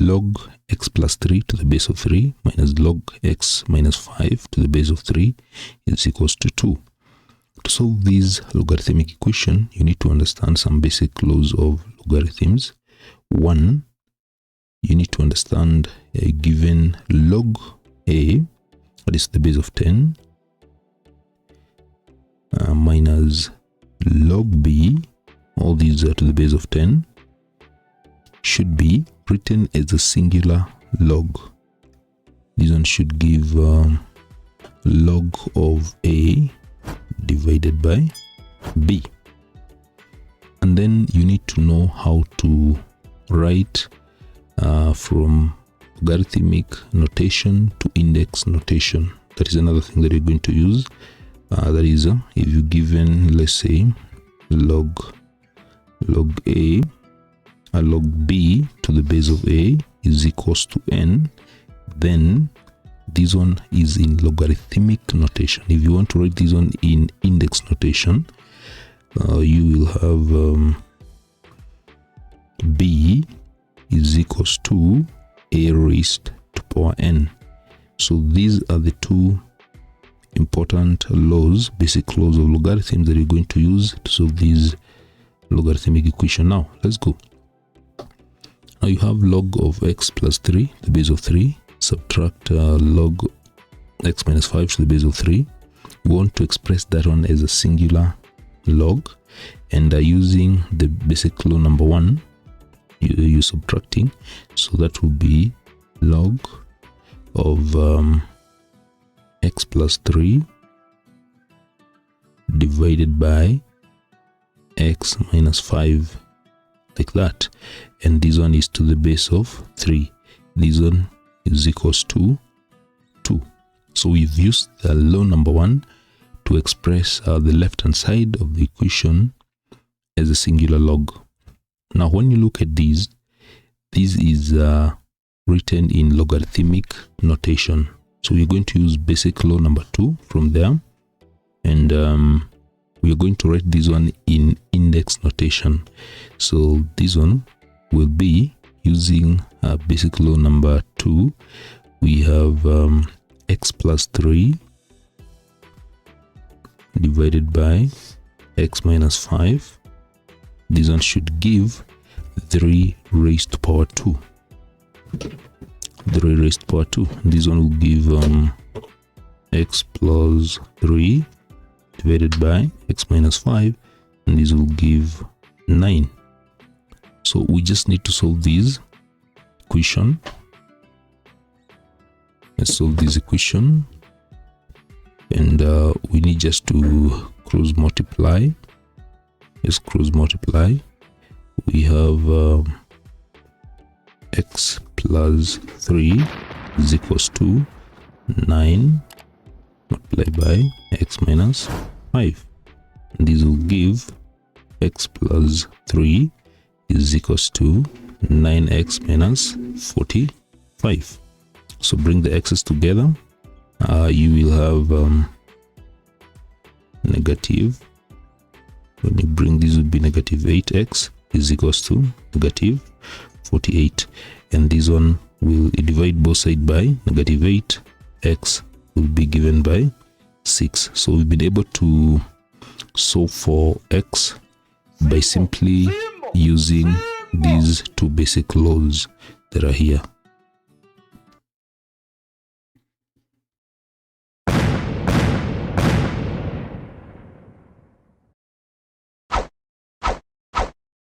log x plus 3 to the base of 3 minus log x minus 5 to the base of 3 is equals to 2. To solve this logarithmic equation, you need to understand some basic laws of logarithms. One, you need to understand a given log a, that is the base of 10, minus log b, all these are to the base of 10, should be written as a singular log. This one should give log of a divided by b. And then you need to know how to write from logarithmic notation to index notation. That is another thing that you're going to use. That is, if you're given, let's say, log a, log b to the base of a is equals to n, then this one is in logarithmic notation. If you want to write this one in index notation, you will have b is equals to a raised to power n. So these are the two important laws, basic laws of logarithms that you're going to use to solve this logarithmic equation. Now let's go. Now you have log of x plus 3, the base of 3, subtract log x minus 5 to the base of 3. We want to express that one as a singular log, and using the basic law number 1, you're subtracting, so that will be log of x plus 3 divided by x minus 5, like that, and this one is to the base of 3. This one is equals to 2. So we've used the law number 1 to express the left hand side of the equation as a singular log. Now when you look at this is written in logarithmic notation. So we're going to use basic law number 2 from there, and we are going to write this one in index notation. So this one will be using basic law number 2. We have x plus 3 divided by x minus 5. This one should give 3 raised to power 2. 3 raised to power 2. This one will give x plus 3 divided by x minus 5, and this will give 9. So we just need to solve this equation. Let's solve this equation, and we need just to cross multiply. Let's cross multiply. We have x plus 3 is equals to 9 multiplied by x minus 5. And this will give x plus 3 is equals to 9x minus 45. So bring the x's together. You will have negative. When you bring this, will be negative 8x is equals to negative 48, and this one will divide both sides by negative 8. X will be given by 6. So we've been able to solve for x by simply using these two basic laws that are here.